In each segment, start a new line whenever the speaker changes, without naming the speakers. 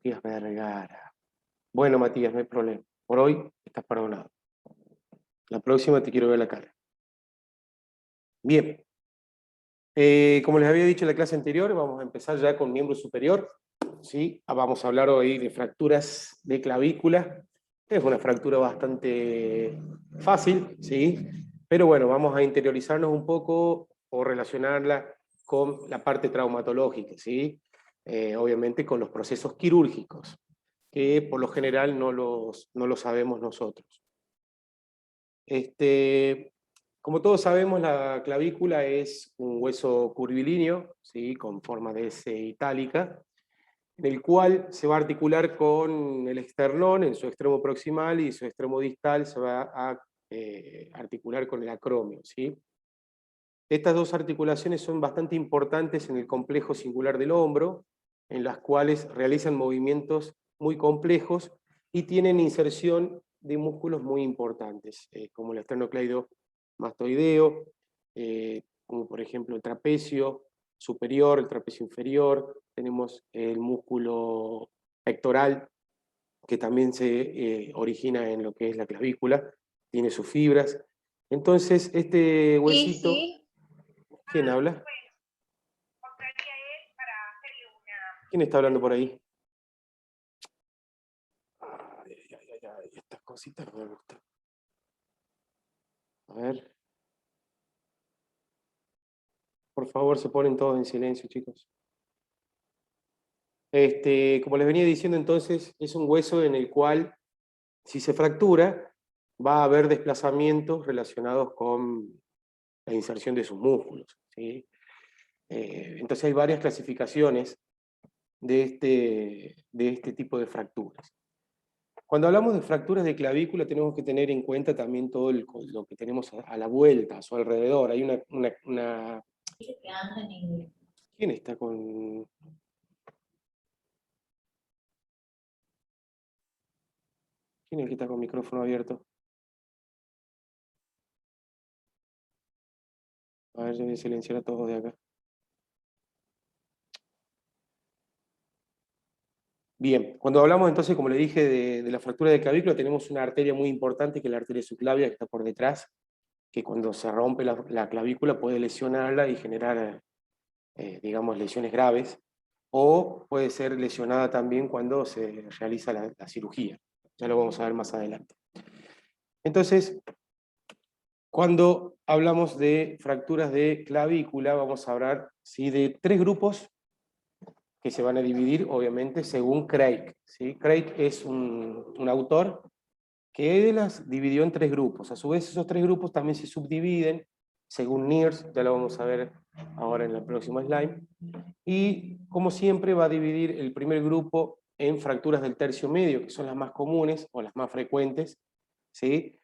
Matías Vergara. Bueno, Matías, no hay problema. Por hoy estás perdonado. La próxima te quiero ver la cara. Bien. Como les había dicho en la clase anterior, vamos a empezar ya con miembro superior. ¿Sí? Vamos a hablar hoy de fracturas de clavícula. Es una fractura bastante fácil, ¿sí? Pero bueno, vamos a interiorizarnos un poco o relacionarla con la parte traumatológica, ¿sí? Obviamente con los procesos quirúrgicos, que por lo general no los sabemos nosotros. Como todos sabemos, la clavícula es un hueso curvilíneo, ¿sí? Con forma de S itálica, en el cual se va a articular con el esternón en su extremo proximal y su extremo distal se va a articular con el acromio, ¿sí? Estas dos articulaciones son bastante importantes en el complejo singular del hombro, en las cuales realizan movimientos muy complejos y tienen inserción de músculos muy importantes, como el esternocleidomastoideo, como por ejemplo el trapecio superior, el trapecio inferior, tenemos el músculo pectoral, que también se origina en lo que es la clavícula, tiene sus fibras. Entonces, este
Sí,
huesito,
sí.
¿quién habla? ¿Quién está hablando por ahí? Ay, ay, ay, ay, estas cositas no me gustan. A ver. Por favor, se ponen todos en silencio, chicos. Como les venía diciendo entonces, es un hueso en el cual, si se fractura, va a haber desplazamientos relacionados con la inserción de sus músculos, ¿sí? Entonces hay varias clasificaciones de este tipo de fracturas. Cuando hablamos de fracturas de clavícula tenemos que tener en cuenta también todo lo que tenemos a la vuelta, a su alrededor. Hay una... ¿Quién está con...? ¿Quién es el que está con micrófono abierto? A ver, yo voy a silenciar a todos de acá. Bien, cuando hablamos entonces, como le dije, de la fractura de clavícula, tenemos una arteria muy importante, que es la arteria subclavia, que está por detrás, que cuando se rompe la clavícula puede lesionarla y generar, digamos, lesiones graves, o puede ser lesionada también cuando se realiza la cirugía. Ya lo vamos a ver más adelante. Entonces, cuando hablamos de fracturas de clavícula, vamos a hablar, ¿sí?, de tres grupos que se van a dividir, obviamente, según Craig, ¿sí? Craig es un autor que las dividió en tres grupos. A su vez, esos tres grupos también se subdividen según Nears, ya lo vamos a ver ahora en el próximo slide. Y, como siempre, va a dividir el primer grupo en fracturas del tercio medio, que son las más comunes o las más frecuentes, ¿sí?,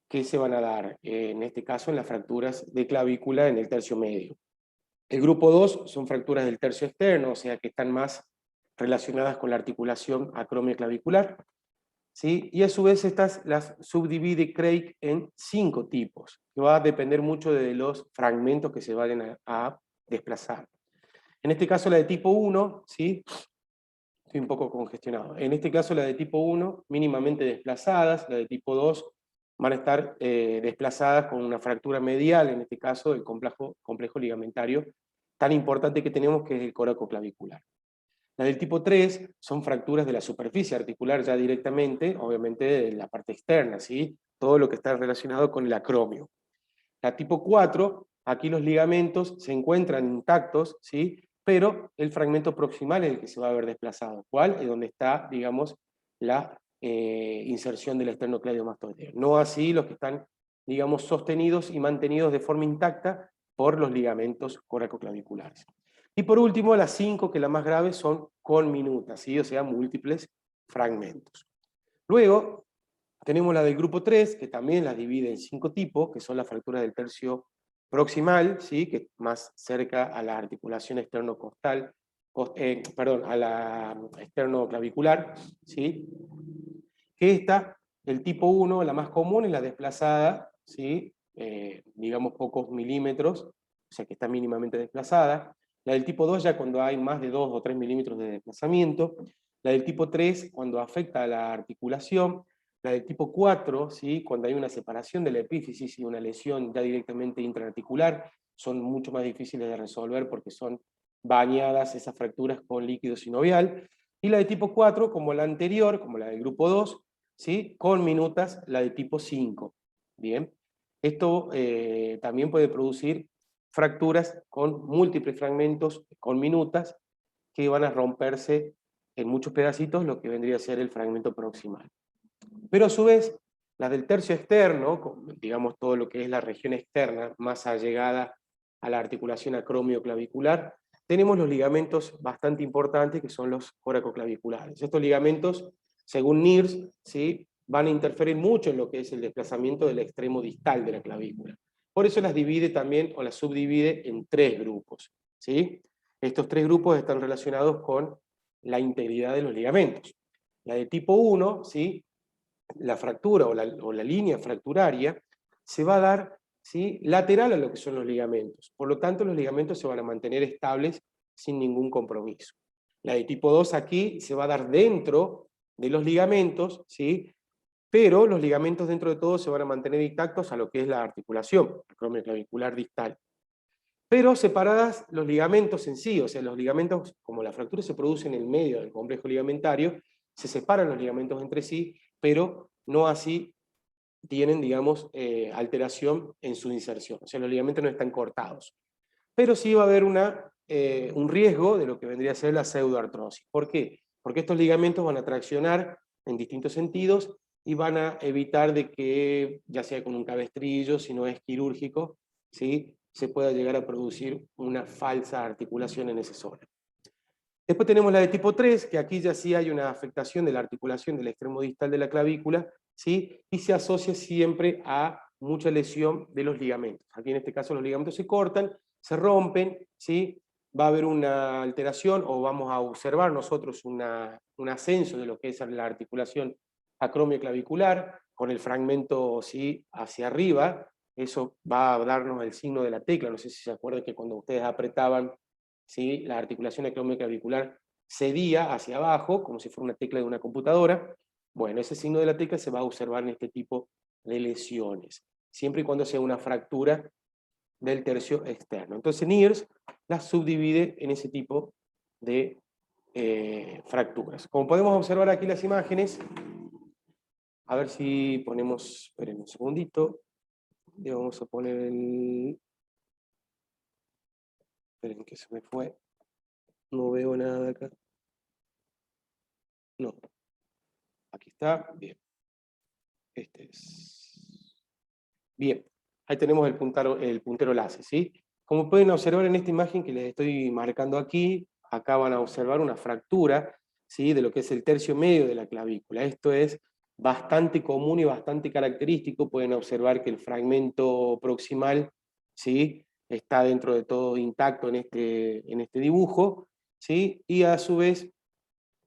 que se van a dar, en este caso, en las fracturas de clavícula en el tercio medio. El grupo 2 son fracturas del tercio externo, o sea que están más relacionadas con la articulación acromioclavicular, ¿sí? Y a su vez estas las subdivide Craig en 5 tipos, que va a depender mucho de los fragmentos que se vayan a desplazar. En este caso la de tipo 1, ¿sí? Estoy un poco congestionado. En este caso la de tipo 1, mínimamente desplazadas, la de tipo 2 van a estar desplazadas con una fractura medial, en este caso el complejo ligamentario tan importante que tenemos, que es el coracoclavicular. La del tipo 3 son fracturas de la superficie articular ya directamente, obviamente de la parte externa, ¿sí? Todo lo que está relacionado con el acromio. La tipo 4, aquí los ligamentos se encuentran intactos, ¿sí?, pero el fragmento proximal es el que se va a ver desplazado. ¿Cuál? Es donde está, digamos, la inserción del esternocleidomastoideo. No así los que están, digamos, sostenidos y mantenidos de forma intacta por los ligamentos coracoclaviculares. Y por último, las 5, que la más grave, son conminutas, ¿sí?, o sea, múltiples fragmentos. Luego, tenemos la del grupo 3, que también las divide en 5 tipos, que son las fracturas del tercio proximal, ¿sí?, que es más cerca a la articulación externocostal, a la esternoclavicular, ¿sí?, que esta, el tipo 1, la más común, es la desplazada, ¿sí?, digamos pocos milímetros, o sea que está mínimamente desplazada. La del tipo 2 ya cuando hay más de 2 o 3 milímetros de desplazamiento. La del tipo 3, cuando afecta a la articulación. La del tipo 4, ¿sí? Cuando hay una separación de la epífisis y una lesión ya directamente intraarticular, son mucho más difíciles de resolver porque son bañadas esas fracturas con líquido sinovial. Y la de tipo 4, como la anterior, como la del grupo 2, ¿sí? Con minutas, la de tipo 5. Bien. Esto también puede producir fracturas con múltiples fragmentos, con minutas, que van a romperse en muchos pedacitos, lo que vendría a ser el fragmento proximal. Pero a su vez, las del tercio externo, digamos todo lo que es la región externa, más allegada a la articulación acromioclavicular, tenemos los ligamentos bastante importantes que son los coracoclaviculares. Estos ligamentos, según NIRS, ¿sí? Van a interferir mucho en lo que es el desplazamiento del extremo distal de la clavícula. Por eso las divide también o las subdivide en 3 grupos. ¿Sí? Estos 3 grupos están relacionados con la integridad de los ligamentos. La de tipo 1, ¿sí? La fractura o la línea fracturaria se va a dar, ¿sí? Lateral a lo que son los ligamentos. Por lo tanto, los ligamentos se van a mantener estables sin ningún compromiso. La de tipo 2 aquí se va a dar dentro de los ligamentos, ¿sí? Pero los ligamentos dentro de todo se van a mantener intactos a lo que es la articulación acromioclavicular distal. Pero separadas los ligamentos en sí, o sea, los ligamentos, como la fractura se produce en el medio del complejo ligamentario, se separan los ligamentos entre sí, pero no así tienen, digamos, alteración en su inserción. O sea, los ligamentos no están cortados. Pero sí va a haber un riesgo de lo que vendría a ser la pseudoartrosis. ¿Por qué? Porque estos ligamentos van a traccionar en distintos sentidos y van a evitar de que, ya sea con un cabestrillo, si no es quirúrgico, ¿sí? Se pueda llegar a producir una falsa articulación en esa zona. Después tenemos la de tipo 3, que aquí ya sí hay una afectación de la articulación del extremo distal de la clavícula, ¿sí? Y se asocia siempre a mucha lesión de los ligamentos. Aquí en este caso los ligamentos se cortan, se rompen, ¿sí? Va a haber una alteración o vamos a observar nosotros un ascenso de lo que es la articulación acromioclavicular con el fragmento, ¿sí? Hacia arriba. Eso va a darnos el signo de la tecla. No sé si se acuerdan que cuando ustedes apretaban, ¿sí? La articulación acromioclavicular cedía hacia abajo, como si fuera una tecla de una computadora. Bueno, ese signo de la tecla se va a observar en este tipo de lesiones, siempre y cuando sea una fractura del tercio externo. Entonces NIRS las subdivide en ese tipo de fracturas. Como podemos observar aquí las imágenes, a ver si ponemos, esperen un segundito, le vamos a poner el... Esperen que se me fue, no veo nada acá. No, aquí está, bien. Este es... Bien, ahí tenemos el puntero láser, ¿sí? Como pueden observar en esta imagen que les estoy marcando aquí, acá van a observar una fractura, ¿sí? De lo que es el tercio medio de la clavícula. Esto es bastante común y bastante característico. Pueden observar que el fragmento proximal, ¿sí? Está dentro de todo intacto en este dibujo, ¿sí? Y a su vez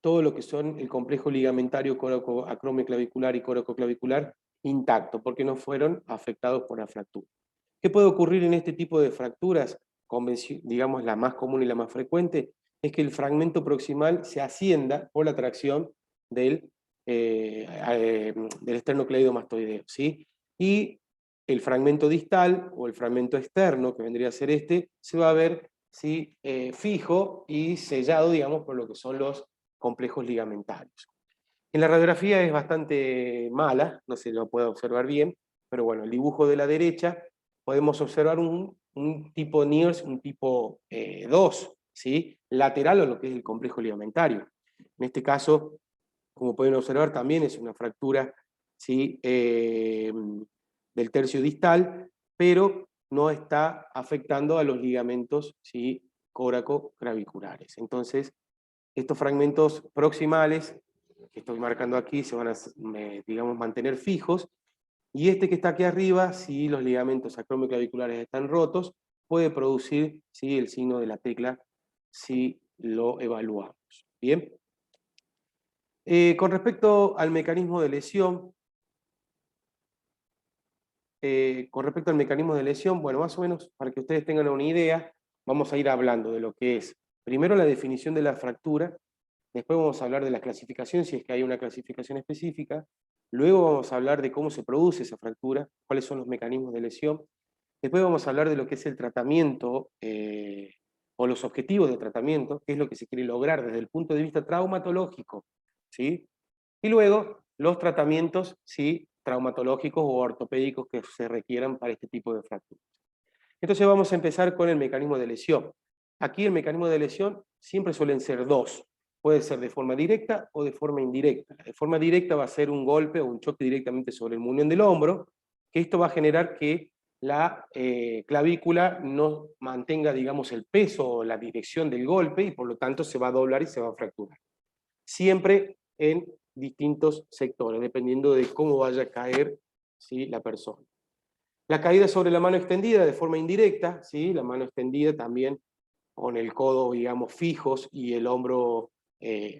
todo lo que son el complejo ligamentario acromioclavicular y coracoclavicular intacto, porque no fueron afectados por la fractura. ¿Qué puede ocurrir en este tipo de fracturas? Digamos la más común y la más frecuente, es que el fragmento proximal se ascienda por la tracción del esternocleidomastoideo, ¿sí? Y el fragmento distal o el fragmento externo, que vendría a ser este, se va a ver, ¿sí? Fijo y sellado, digamos, por lo que son los complejos ligamentarios. En la radiografía es bastante mala, no se lo puede observar bien, pero bueno, el dibujo de la derecha podemos observar un tipo NIRS, un tipo 2, ¿sí? Lateral a lo que es el complejo ligamentario. En este caso, como pueden observar, también es una fractura, ¿sí? Del tercio distal, pero no está afectando a los ligamentos, ¿sí? Córacoclaviculares. Entonces, estos fragmentos proximales que estoy marcando aquí se van a, digamos, mantener fijos, y este que está aquí arriba, si los ligamentos acromioclaviculares están rotos, puede producir, ¿sí? El signo de la tecla si lo evaluamos. Bien. Con respecto al mecanismo de lesión, bueno, más o menos para que ustedes tengan una idea, vamos a ir hablando de lo que es, primero la definición de la fractura, Después vamos a hablar de la clasificación, si es que hay una clasificación específica. Luego vamos a hablar de cómo se produce esa fractura, cuáles son los mecanismos de lesión. Después vamos a hablar de lo que es el tratamiento o los objetivos de tratamiento, qué es lo que se quiere lograr desde el punto de vista traumatológico, ¿sí? Y luego los tratamientos, ¿sí?, traumatológicos o ortopédicos que se requieran para este tipo de fracturas. Entonces vamos a empezar con el mecanismo de lesión. Aquí el mecanismo de lesión siempre suelen ser dos. Puede ser de forma directa o de forma indirecta. De forma directa va a ser un golpe o un choque directamente sobre el muñón del hombro, que esto va a generar que la clavícula no mantenga, digamos, el peso o la dirección del golpe y por lo tanto se va a doblar y se va a fracturar. Siempre en distintos sectores, dependiendo de cómo vaya a caer, ¿sí?, la persona. La caída sobre la mano extendida de forma indirecta, ¿sí?, la mano extendida también con el codo, digamos, fijos y el hombro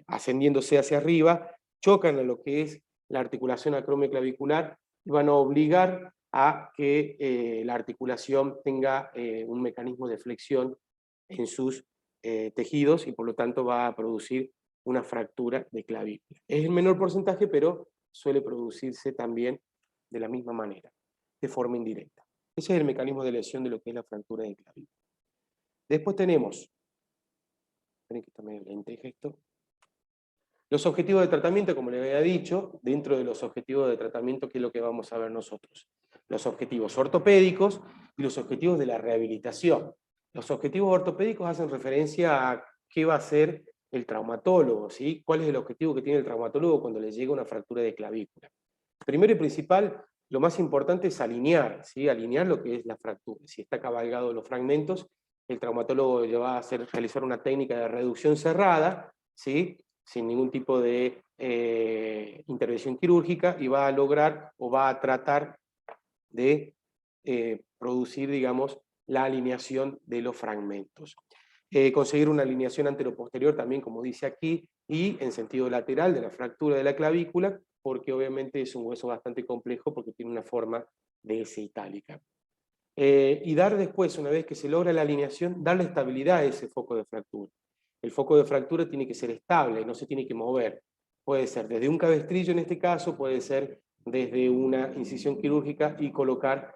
ascendiéndose hacia arriba, chocan a lo que es la articulación acromioclavicular y van a obligar a que la articulación tenga un mecanismo de flexión en sus tejidos y por lo tanto va a producir una fractura de clavícula. Es el menor porcentaje, pero suele producirse también de la misma manera, de forma indirecta. Ese es el mecanismo de lesión de lo que es la fractura de clavícula. Después tenemos, esperen que está medio lenteja esto, los objetivos de tratamiento, como les había dicho, dentro de los objetivos de tratamiento, ¿qué es lo que vamos a ver nosotros? Los objetivos ortopédicos y los objetivos de la rehabilitación. Los objetivos ortopédicos hacen referencia a qué va a hacer el traumatólogo, ¿sí? ¿Cuál es el objetivo que tiene el traumatólogo cuando le llega una fractura de clavícula? Primero y principal, lo más importante es alinear, ¿sí? Alinear lo que es la fractura. Si está cabalgado los fragmentos, el traumatólogo le va a realizar una técnica de reducción cerrada, ¿sí?, sin ningún tipo de intervención quirúrgica, y va a lograr o va a tratar de producir, digamos, la alineación de los fragmentos. Conseguir una alineación anteroposterior también, como dice aquí, y en sentido lateral de la fractura de la clavícula, porque obviamente es un hueso bastante complejo porque tiene una forma de S itálica. Y dar después, una vez que se logra la alineación, darle estabilidad a ese foco de fractura. El foco de fractura tiene que ser estable, no se tiene que mover. Puede ser desde un cabestrillo en este caso, puede ser desde una incisión quirúrgica y colocar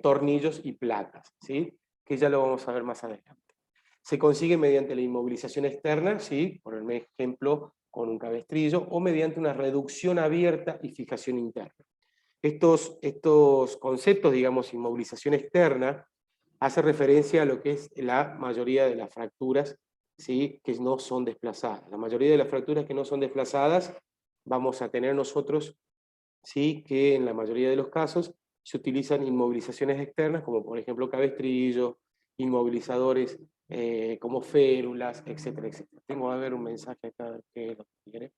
tornillos y placas, ¿sí?, que ya lo vamos a ver más adelante. Se consigue mediante la inmovilización externa, ¿sí?, por ejemplo, con un cabestrillo, o mediante una reducción abierta y fijación interna. Estos conceptos, digamos, inmovilización externa, hace referencia a lo que es la mayoría de las fracturas, ¿sí?, que no son desplazadas. La mayoría de las fracturas que no son desplazadas, vamos a tener nosotros, ¿sí?, que en la mayoría de los casos se utilizan inmovilizaciones externas, como por ejemplo cabestrillo, inmovilizadores como férulas, etcétera, etcétera. Tengo a ver un mensaje acá que lo quiere.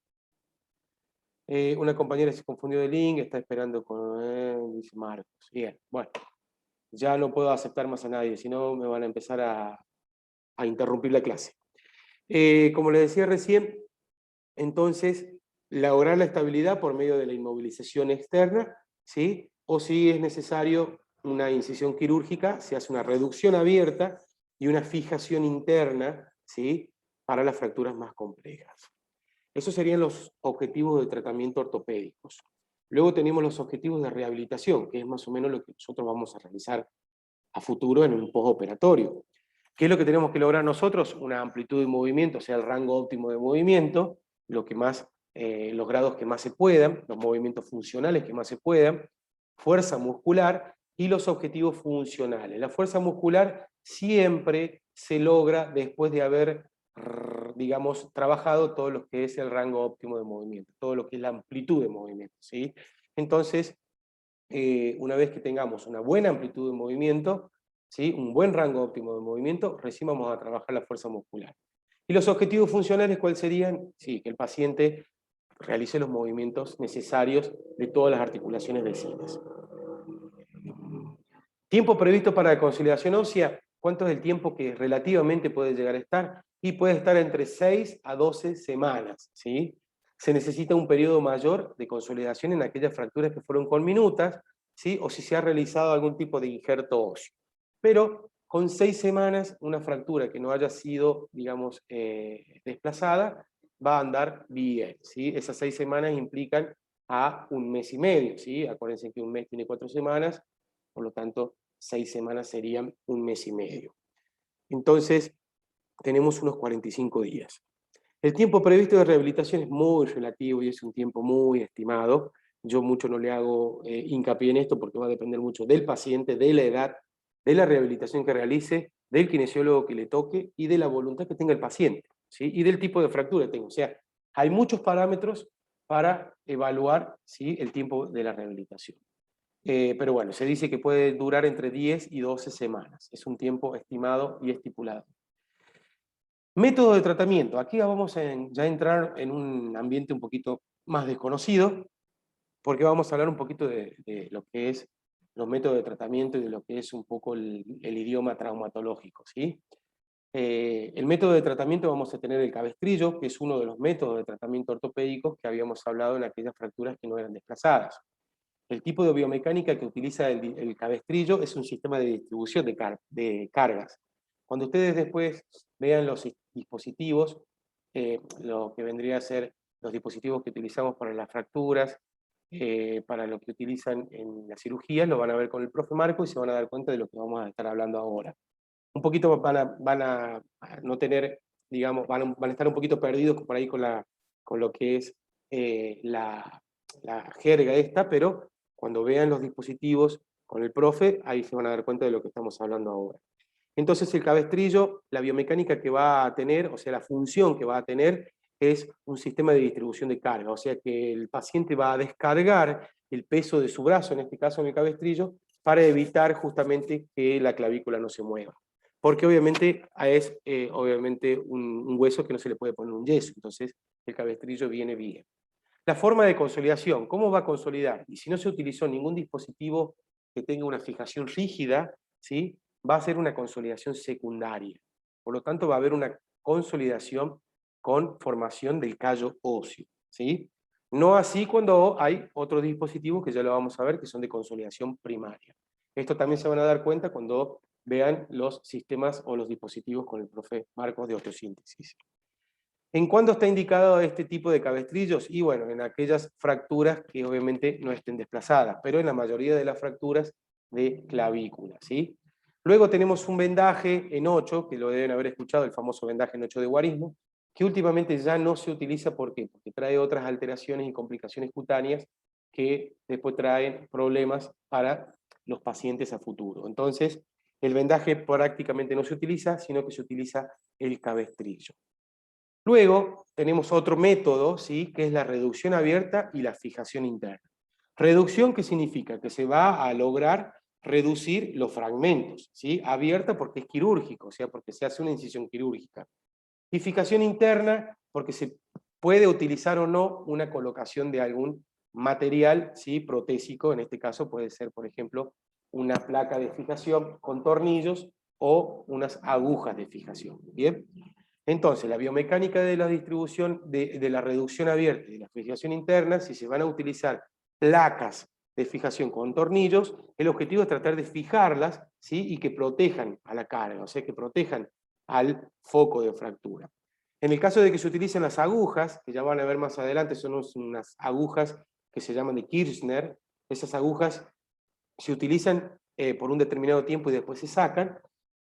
Una compañera se confundió de link, está esperando con, dice Marcos. Bien, bueno, ya no puedo aceptar más a nadie, si no me van a empezar a interrumpir la clase. Como les decía recién, entonces, lograr la estabilidad por medio de la inmovilización externa, ¿sí?, o si es necesario una incisión quirúrgica, se hace una reducción abierta y una fijación interna, ¿sí?, para las fracturas más complejas. Esos serían los objetivos de tratamiento ortopédicos. Luego tenemos los objetivos de rehabilitación, que es más o menos lo que nosotros vamos a realizar a futuro en un postoperatorio. ¿Qué es lo que tenemos que lograr nosotros? Una amplitud de movimiento, o sea, el rango óptimo de movimiento, los grados que más se puedan, los movimientos funcionales que más se puedan, fuerza muscular y los objetivos funcionales. La fuerza muscular siempre se logra después de haber, digamos, trabajado todo lo que es el rango óptimo de movimiento, todo lo que es la amplitud de movimiento, ¿sí? Entonces, una vez que tengamos una buena amplitud de movimiento, ¿sí?, un buen rango óptimo de movimiento, recién vamos a trabajar la fuerza muscular. ¿Y los objetivos funcionales cuáles serían? Sí, que el paciente realice los movimientos necesarios de todas las articulaciones vecinas. Tiempo previsto para la consolidación ósea, ¿cuánto es el tiempo que relativamente puede llegar a estar? Y puede estar entre 6 a 12 semanas, ¿sí? Se necesita un periodo mayor de consolidación en aquellas fracturas que fueron conminutas, ¿sí?, o si se ha realizado algún tipo de injerto óseo. Pero con 6 semanas, una fractura que no haya sido, digamos, desplazada, va a andar bien, ¿sí? Esas 6 semanas implican a 1 mes y medio, ¿sí? Acuérdense que un mes tiene 4 semanas, por lo tanto, 6 semanas serían 1 mes y medio. Entonces, tenemos unos 45 días. El tiempo previsto de rehabilitación es muy relativo y es un tiempo muy estimado. Yo mucho no le hago hincapié en esto porque va a depender mucho del paciente, de la edad, de la rehabilitación que realice, del kinesiólogo que le toque y de la voluntad que tenga el paciente, ¿sí? Y del tipo de fractura que tenga. O sea, hay muchos parámetros para evaluar, ¿sí?, el tiempo de la rehabilitación. Pero bueno, se dice que puede durar entre 10 y 12 semanas. Es un tiempo estimado y estipulado. Método de tratamiento. Aquí vamos ya a entrar en un ambiente un poquito más desconocido, porque vamos a hablar un poquito de lo que es los métodos de tratamiento y de lo que es un poco el idioma traumatológico, ¿sí? El método de tratamiento vamos a tener el cabestrillo, que es uno de los métodos de tratamiento ortopédicos que habíamos hablado en aquellas fracturas que no eran desplazadas. El tipo de biomecánica que utiliza el cabestrillo es un sistema de distribución de cargas. Cuando ustedes después vean los dispositivos, lo que vendría a ser los dispositivos que utilizamos para las fracturas, para lo que utilizan en la cirugía, lo van a ver con el profe Marco y se van a dar cuenta de lo que vamos a estar hablando ahora. Un poquito van a no tener, digamos, van a estar un poquito perdidos por ahí con lo que es la jerga esta, pero cuando vean los dispositivos con el profe, ahí se van a dar cuenta de lo que estamos hablando ahora. Entonces el cabestrillo, la biomecánica que va a tener, o sea, la función que va a tener, es un sistema de distribución de carga, o sea que el paciente va a descargar el peso de su brazo, en este caso en el cabestrillo, para evitar justamente que la clavícula no se mueva. Porque obviamente es obviamente un hueso que no se le puede poner un yeso, entonces el cabestrillo viene bien. La forma de consolidación, ¿cómo va a consolidar? Y si no se utilizó ningún dispositivo que tenga una fijación rígida, ¿sí?, va a ser una consolidación secundaria. Por lo tanto, va a haber una consolidación con formación del callo óseo, ¿sí? No así cuando hay otros dispositivos que ya lo vamos a ver, que son de consolidación primaria. Esto también se van a dar cuenta cuando vean los sistemas o los dispositivos con el profe Marcos de osteosíntesis. ¿En cuándo está indicado este tipo de cabestrillos? Y bueno, en aquellas fracturas que obviamente no estén desplazadas, pero en la mayoría de las fracturas de clavícula, ¿sí? Luego tenemos un vendaje en 8, que lo deben haber escuchado, el famoso vendaje en 8 de guarismo, que últimamente ya no se utiliza, ¿por qué? Porque trae otras alteraciones y complicaciones cutáneas que después traen problemas para los pacientes a futuro. Entonces, el vendaje prácticamente no se utiliza, sino que se utiliza el cabestrillo. Luego tenemos otro método, ¿sí?, que es la reducción abierta y la fijación interna. Reducción, ¿qué significa? Que se va a lograr reducir los fragmentos, ¿sí? Abierta porque es quirúrgico, o sea, porque se hace una incisión quirúrgica. Y fijación interna porque se puede utilizar o no una colocación de algún material, ¿sí?, protésico, en este caso puede ser, por ejemplo, una placa de fijación con tornillos o unas agujas de fijación, ¿bien? Entonces, la biomecánica de la distribución, de la reducción abierta y de la fijación interna, si se van a utilizar placas de fijación con tornillos, el objetivo es tratar de fijarlas, ¿sí?, y que protejan a la carga, o sea, que protejan al foco de fractura. En el caso de que se utilicen las agujas, que ya van a ver más adelante, son unas agujas que se llaman de Kirchner, esas agujas se utilizan por un determinado tiempo y después se sacan.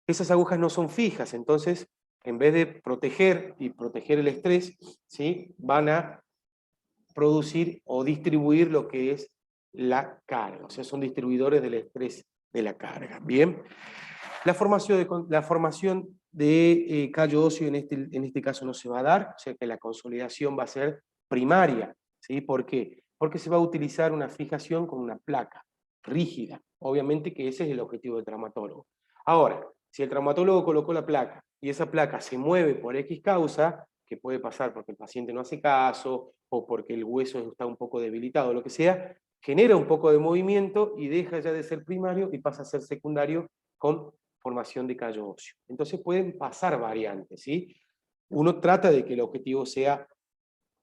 Esas agujas no son fijas, entonces en vez de proteger y proteger el estrés, ¿sí?, van a producir o distribuir lo que es la carga, o sea, son distribuidores del estrés de la carga. Bien, la formación de callo óseo en este caso no se va a dar, o sea que la consolidación va a ser primaria, ¿sí? ¿Por qué? Porque se va a utilizar una fijación con una placa rígida, obviamente que ese es el objetivo del traumatólogo. Ahora, si el traumatólogo colocó la placa y esa placa se mueve por X causa, que puede pasar porque el paciente no hace caso o porque el hueso está un poco debilitado, lo que sea, genera un poco de movimiento y deja ya de ser primario y pasa a ser secundario con formación de callo óseo. Entonces pueden pasar variantes, ¿sí? Uno trata de que el objetivo sea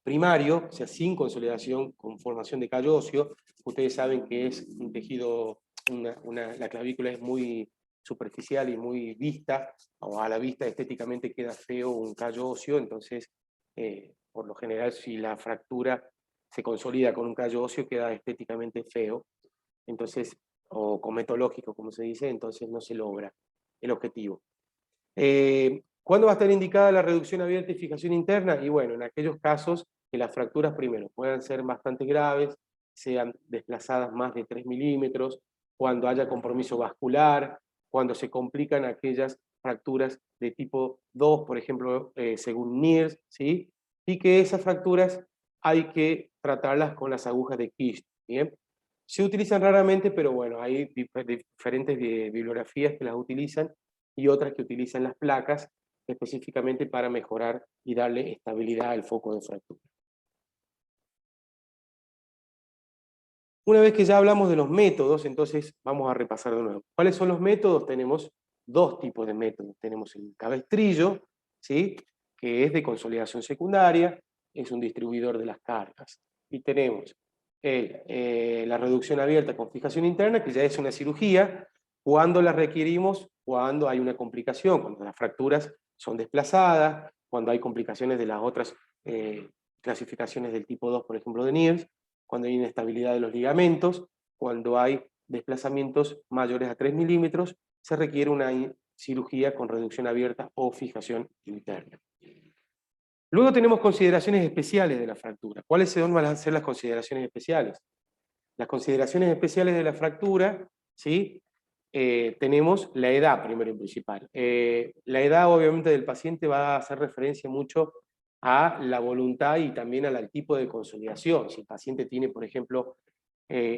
primario, o sea, sin consolidación con formación de callo óseo. Ustedes saben que es un tejido, la clavícula es muy superficial y muy vista, o a la vista estéticamente queda feo un callo óseo, entonces por lo general si la fractura se consolida con un callo óseo queda estéticamente feo, entonces, o cometológico como se dice, entonces no se logra el objetivo. ¿Cuándo va a estar indicada la reducción abierta y fijación interna? Y bueno, en aquellos casos que las fracturas primero puedan ser bastante graves, sean desplazadas más de 3 milímetros, cuando haya compromiso vascular, cuando se complican aquellas fracturas de tipo 2, por ejemplo, según NIRS, ¿sí? Y que esas fracturas hay que tratarlas con las agujas de Kirsch, ¿bien? Se utilizan raramente, pero bueno, hay diferentes bibliografías que las utilizan y otras que utilizan las placas específicamente para mejorar y darle estabilidad al foco de fractura. Una vez que ya hablamos de los métodos, entonces vamos a repasar de nuevo. ¿Cuáles son los métodos? Tenemos dos tipos de métodos. Tenemos el cabestrillo, ¿sí? Que es de consolidación secundaria, es un distribuidor de las cargas. Y tenemos la reducción abierta con fijación interna, que ya es una cirugía, cuando la requerimos, cuando hay una complicación, cuando las fracturas son desplazadas, cuando hay complicaciones de las otras clasificaciones del tipo 2, por ejemplo, de NIRS, cuando hay inestabilidad de los ligamentos, cuando hay desplazamientos mayores a 3 milímetros, se requiere una cirugía con reducción abierta o fijación interna. Luego tenemos consideraciones especiales de la fractura. ¿Cuáles van a ser las consideraciones especiales? Las consideraciones especiales de la fractura, ¿sí? Tenemos la edad primero y principal. La edad obviamente del paciente va a hacer referencia mucho a la voluntad y también al tipo de consolidación. Si el paciente tiene, por ejemplo,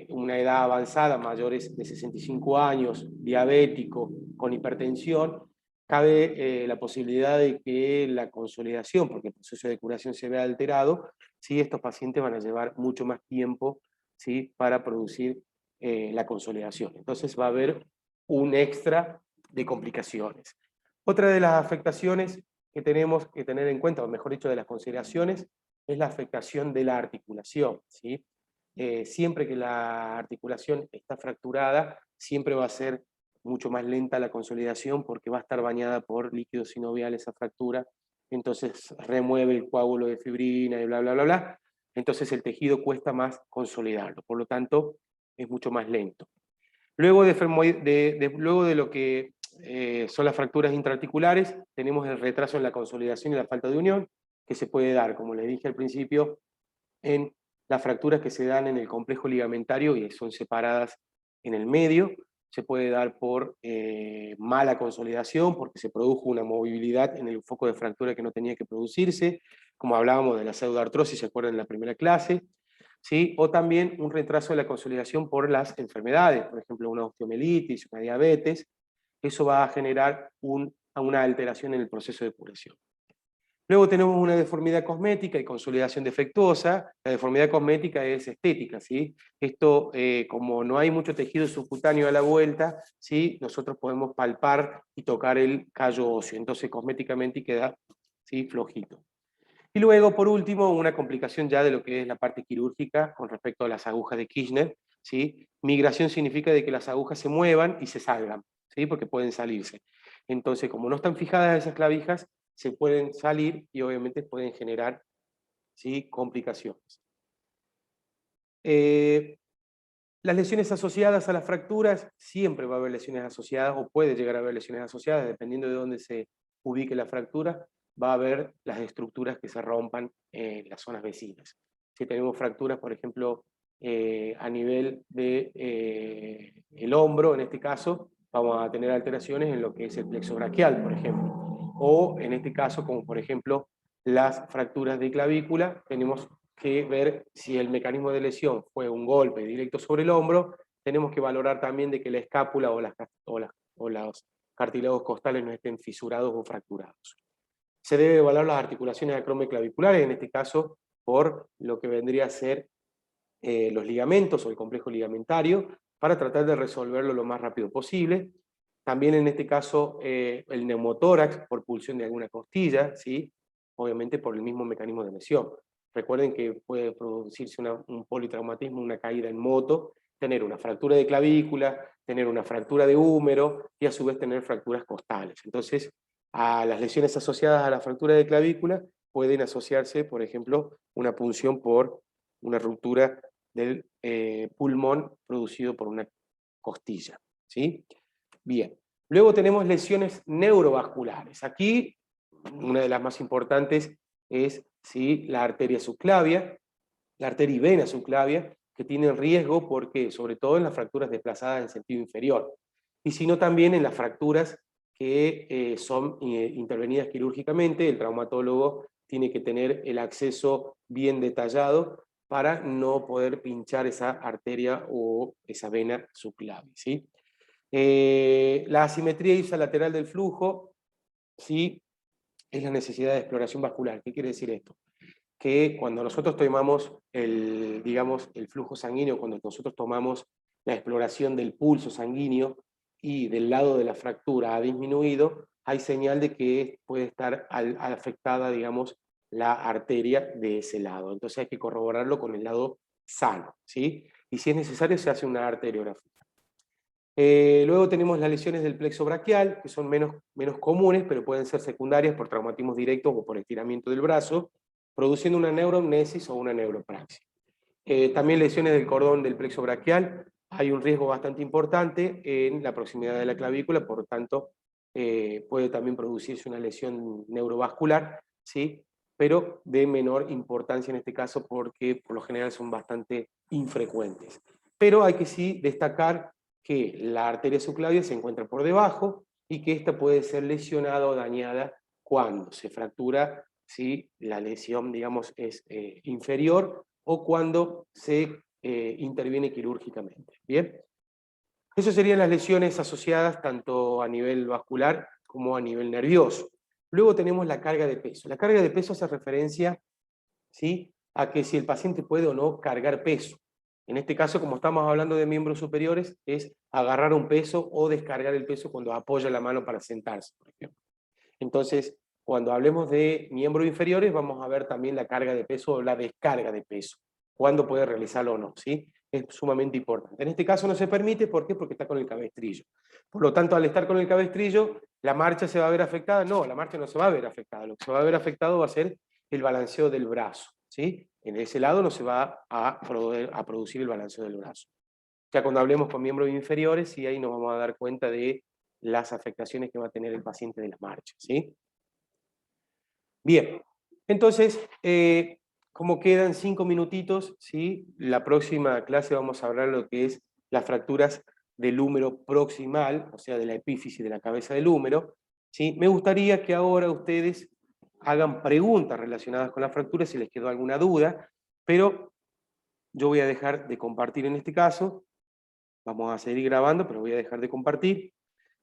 una edad avanzada, mayores de 65 años, diabético, con hipertensión, cabe la posibilidad de que la consolidación, porque el proceso de curación se vea alterado, ¿sí? Estos pacientes van a llevar mucho más tiempo, ¿sí? Para producir la consolidación. Entonces va a haber un extra de complicaciones. Otra de las afectaciones que tenemos que tener en cuenta, o mejor dicho, de las consideraciones, es la afectación de la articulación, ¿sí? Siempre que la articulación está fracturada, siempre va a ser mucho más lenta la consolidación porque va a estar bañada por líquido sinovial esa fractura, entonces remueve el coágulo de fibrina y bla, bla, bla, bla, entonces el tejido cuesta más consolidarlo, por lo tanto es mucho más lento. Luego de lo que son las fracturas intraarticulares, tenemos el retraso en la consolidación y la falta de unión, que se puede dar, como les dije al principio, en las fracturas que se dan en el complejo ligamentario y son separadas en el medio. Se puede dar por mala consolidación, porque se produjo una movilidad en el foco de fractura que no tenía que producirse, como hablábamos de la pseudoartrosis, ¿se acuerdan en la primera clase? ¿Sí? O también un retraso de la consolidación por las enfermedades, por ejemplo, una osteomielitis, una diabetes. Eso va a generar una alteración en el proceso de curación. Luego tenemos una deformidad cosmética y consolidación defectuosa. La deformidad cosmética es estética, ¿sí? Esto, como no hay mucho tejido subcutáneo a la vuelta, ¿sí? Nosotros podemos palpar y tocar el callo óseo, entonces cosméticamente queda, ¿sí? Flojito. Y luego, por último, una complicación ya de lo que es la parte quirúrgica con respecto a las agujas de Kirchner, ¿sí? Migración significa de que las agujas se muevan y se salgan, ¿sí? Porque pueden salirse. Entonces, como no están fijadas esas clavijas, se pueden salir y obviamente pueden generar, ¿sí? Complicaciones. Las lesiones asociadas a las fracturas, siempre va a haber lesiones asociadas o puede llegar a haber lesiones asociadas, dependiendo de dónde se ubique la fractura, va a haber las estructuras que se rompan en las zonas vecinas. Si tenemos fracturas, por ejemplo, a nivel de el hombro, en este caso, vamos a tener alteraciones en lo que es el plexo braquial, por ejemplo. O en este caso, como por ejemplo, las fracturas de clavícula, tenemos que ver si el mecanismo de lesión fue un golpe directo sobre el hombro, tenemos que valorar también de que la escápula o los cartílagos costales no estén fisurados o fracturados. Se debe evaluar las articulaciones acromioclaviculares, en este caso por lo que vendría a ser los ligamentos o el complejo ligamentario, para tratar de resolverlo lo más rápido posible. También en este caso el neumotórax por pulsión de alguna costilla, ¿sí? Obviamente por el mismo mecanismo de lesión. Recuerden que puede producirse un politraumatismo, una caída en moto, tener una fractura de clavícula, tener una fractura de húmero y a su vez tener fracturas costales. Entonces, a las lesiones asociadas a la fractura de clavícula pueden asociarse, por ejemplo, una punción por una ruptura del pulmón producido por una costilla, ¿sí? Bien. Luego tenemos lesiones neurovasculares. Aquí, una de las más importantes es, ¿sí?, la arteria subclavia, la arteria y vena subclavia, que tienen riesgo porque, sobre todo en las fracturas desplazadas en sentido inferior, y sino también en las fracturas que son intervenidas quirúrgicamente. El traumatólogo tiene que tener el acceso bien detallado para no poder pinchar esa arteria o esa vena subclavia, ¿sí? La asimetría ipsilateral del flujo, ¿sí?, es la necesidad de exploración vascular. ¿Qué quiere decir esto? Que cuando nosotros tomamos digamos, el flujo sanguíneo, cuando nosotros tomamos la exploración del pulso sanguíneo y del lado de la fractura ha disminuido, hay señal de que puede estar afectada, digamos, la arteria de ese lado. Entonces hay que corroborarlo con el lado sano, ¿sí? Y si es necesario se hace una arteriografía. Luego tenemos las lesiones del plexo braquial, que son menos comunes, pero pueden ser secundarias por traumatismos directos o por estiramiento del brazo, produciendo una neuroamnesis o una neuropraxia. También lesiones del cordón del plexo braquial. Hay un riesgo bastante importante en la proximidad de la clavícula, por tanto, puede también producirse una lesión neurovascular, ¿sí?, pero de menor importancia en este caso porque por lo general son bastante infrecuentes. Pero hay que sí destacar que la arteria subclavia se encuentra por debajo y que esta puede ser lesionada o dañada cuando se fractura, si la lesión, digamos, es inferior, o cuando se interviene quirúrgicamente. Bien, esas serían las lesiones asociadas tanto a nivel vascular como a nivel nervioso. Luego tenemos la carga de peso. La carga de peso hace referencia, ¿sí?, a que si el paciente puede o no cargar peso. En este caso, como estamos hablando de miembros superiores, es agarrar un peso o descargar el peso cuando apoya la mano para sentarse, por ejemplo. Entonces, cuando hablemos de miembros inferiores, vamos a ver también la carga de peso o la descarga de peso, cuándo puede realizarlo o no, ¿sí? Es sumamente importante. En este caso no se permite, ¿por qué? Porque está con el cabestrillo. Por lo tanto, al estar con el cabestrillo, ¿la marcha se va a ver afectada? No, la marcha no se va a ver afectada. Lo que se va a ver afectado va a ser el balanceo del brazo, ¿sí? En ese lado no se va a producir el balanceo del brazo. Ya cuando hablemos con miembros inferiores, sí, ahí nos vamos a dar cuenta de las afectaciones que va a tener el paciente de la marcha, ¿sí? Bien, entonces, como quedan 5 minutitos, ¿sí?, la próxima clase vamos a hablar de lo que es las fracturas del húmero proximal, o sea, de la epífisis de la cabeza del húmero, ¿sí? Me gustaría que ahora ustedes hagan preguntas relacionadas con las fracturas si les quedó alguna duda, pero yo voy a dejar de compartir en este caso. Vamos a seguir grabando, pero voy a dejar de compartir,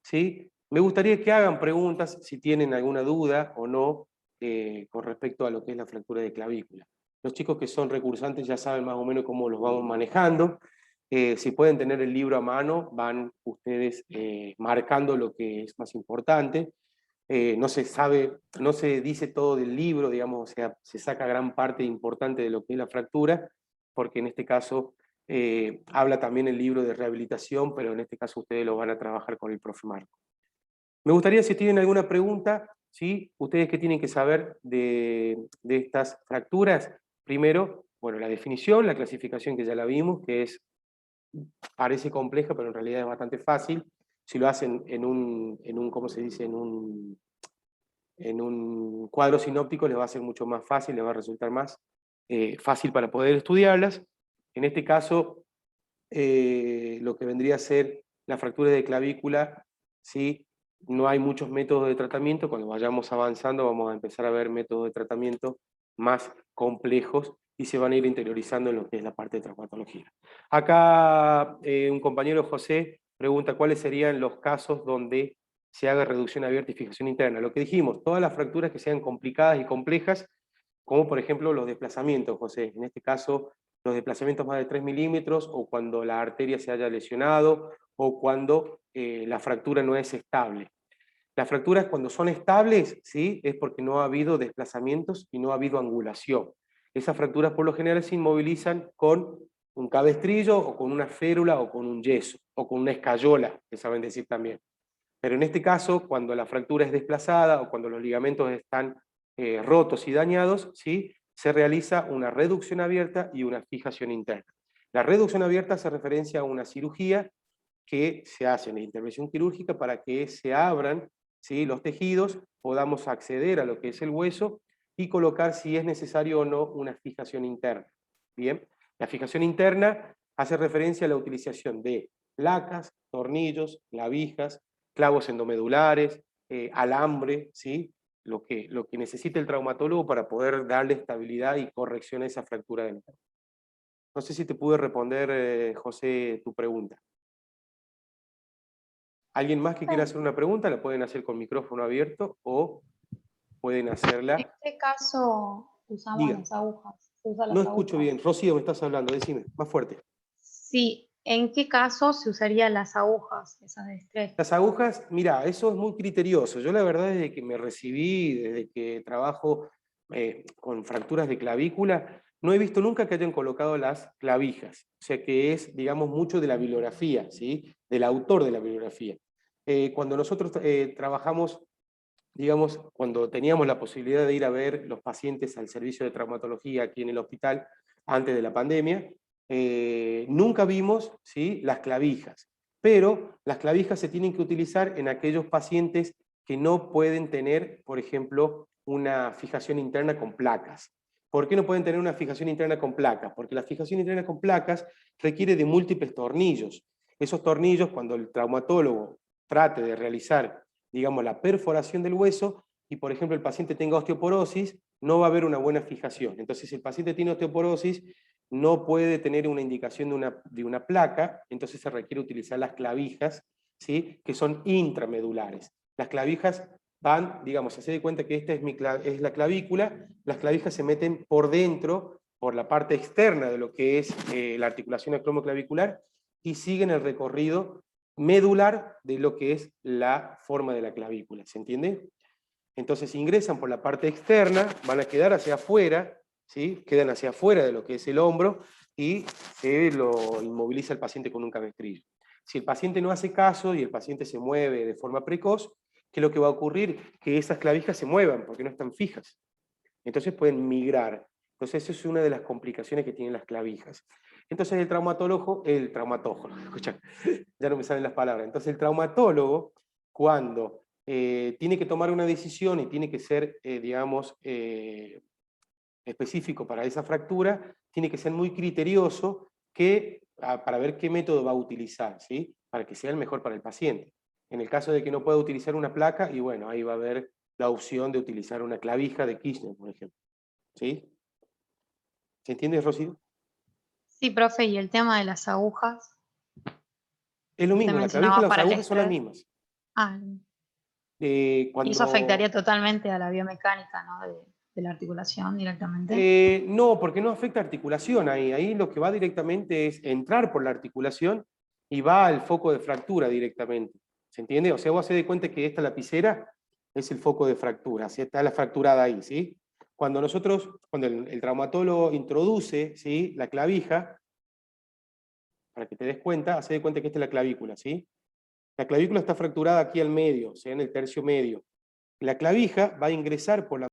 ¿sí? Me gustaría que hagan preguntas si tienen alguna duda o no con respecto a lo que es la fractura de clavícula. Los chicos que son recursantes ya saben más o menos cómo los vamos manejando. Si pueden tener el libro a mano, van ustedes marcando lo que es más importante. No se sabe, no se dice todo del libro, digamos, o sea, se saca gran parte importante de lo que es la fractura, porque en este caso habla también el libro de rehabilitación, pero en este caso ustedes lo van a trabajar con el profe Marco. Me gustaría, si tienen alguna pregunta, ¿sí?, ustedes qué tienen que saber de estas fracturas. Primero, bueno, la definición, la clasificación que ya la vimos, que parece compleja, pero en realidad es bastante fácil. Si lo hacen ¿cómo se dice?, en un cuadro sinóptico les va a ser mucho más fácil, les va a resultar más fácil para poder estudiarlas. En este caso, lo que vendría a ser la fractura de clavícula, ¿sí?, no hay muchos métodos de tratamiento. Cuando vayamos avanzando vamos a empezar a ver métodos de tratamiento más complejos y se van a ir interiorizando en lo que es la parte de traumatología. Acá un compañero, José, pregunta cuáles serían los casos donde se haga reducción abierta y fijación interna. Lo que dijimos, todas las fracturas que sean complicadas y complejas, como por ejemplo los desplazamientos, José. En este caso, los desplazamientos más de 3 milímetros, o cuando la arteria se haya lesionado, o cuando la fractura no es estable. Las fracturas cuando son estables, ¿sí?, es porque no ha habido desplazamientos y no ha habido angulación. Esas fracturas por lo general se inmovilizan con un cabestrillo, o con una férula, o con un yeso, o con una escayola, que saben decir también. Pero en este caso, cuando la fractura es desplazada, o cuando los ligamentos están rotos y dañados, ¿sí? Se realiza una reducción abierta y una fijación interna. La reducción abierta hace referencia a una cirugía que se hace en la intervención quirúrgica para que se abran, ¿sí?, los tejidos, podamos acceder a lo que es el hueso y colocar, si es necesario o no, una fijación interna. Bien, la fijación interna hace referencia a la utilización de placas, tornillos, clavijas, clavos endomedulares, alambre, ¿sí?, lo que necesita el traumatólogo para poder darle estabilidad y corrección a esa fractura de nervio. No sé si te pude responder, José, tu pregunta. ¿Alguien más que quiera hacer una pregunta? La pueden hacer con micrófono abierto o pueden
¿En
hacerla.
qué caso usamos
Diga,
las agujas? ¿Se usan
no
las
escucho
agujas?
bien. Rocío, me estás hablando, decime, más fuerte.
Sí, ¿en qué caso se usarían las agujas, esas de estrés?
Las agujas, mira, eso es muy criterioso. Yo la verdad desde que me recibí, desde que trabajo con fracturas de clavícula, no he visto nunca que hayan colocado las clavijas. O sea que es, digamos, mucho de la bibliografía, ¿sí?, del autor de la bibliografía. Cuando nosotros trabajamos, digamos, cuando teníamos la posibilidad de ir a ver los pacientes al servicio de traumatología aquí en el hospital, antes de la pandemia, nunca vimos, ¿sí?, las clavijas. Pero las clavijas se tienen que utilizar en aquellos pacientes que no pueden tener, por ejemplo, una fijación interna con placas. ¿Por qué no pueden tener una fijación interna con placas? Porque la fijación interna con placas requiere de múltiples tornillos. Esos tornillos, cuando el traumatólogo trate de realizar, digamos, la perforación del hueso, y por ejemplo el paciente tenga osteoporosis, no va a haber una buena fijación. Entonces, si el paciente tiene osteoporosis, no puede tener una indicación de una placa, entonces se requiere utilizar las clavijas, ¿sí?, que son intramedulares. Las clavijas van, digamos, se de cuenta que esta es la clavícula, las clavijas se meten por dentro, por la parte externa de lo que es la articulación acromoclavicular, y siguen el recorrido medular de lo que es la forma de la clavícula, ¿se entiende? Entonces ingresan por la parte externa, van a quedar hacia afuera, ¿sí?, quedan hacia afuera de lo que es el hombro y se lo inmoviliza el paciente con un cabestrillo. Si el paciente no hace caso y el paciente se mueve de forma precoz, ¿qué es lo que va a ocurrir? Que esas clavijas se muevan porque no están fijas. Entonces pueden migrar. Entonces eso es una de las complicaciones que tienen las clavijas. Entonces el traumatólogo, escucha, ya no me salen las palabras. Entonces el traumatólogo, cuando tiene que tomar una decisión y tiene que ser, digamos, específico para esa fractura, tiene que ser muy criterioso para ver qué método va a utilizar, ¿sí?, para que sea el mejor para el paciente. En el caso de que no pueda utilizar una placa, y bueno, ahí va a haber la opción de utilizar una clavija de Kirchner, por ejemplo. ¿Sí? ¿Se entiende, Rocío?
Sí, profe, y el tema de las agujas,
Es lo
usted
mismo, la clavija y
mencionaba
las
para el
agujas son las
estrés.
mismas.
Ah, y eso
Cuando
afectaría totalmente a la biomecánica, ¿no? De la articulación directamente.
No, porque no afecta articulación ahí. Ahí lo que va directamente es entrar por la articulación y va al foco de fractura directamente. ¿Se entiende? O sea, vos hacés de cuenta que esta lapicera es el foco de fractura, ¿sí? Está la fracturada ahí, ¿sí? Cuando el traumatólogo introduce, ¿sí?, la clavija, para que te des cuenta, hacé de cuenta que esta es la clavícula, ¿sí? La clavícula está fracturada aquí al medio, o sea, en el tercio medio. La clavija va a ingresar por la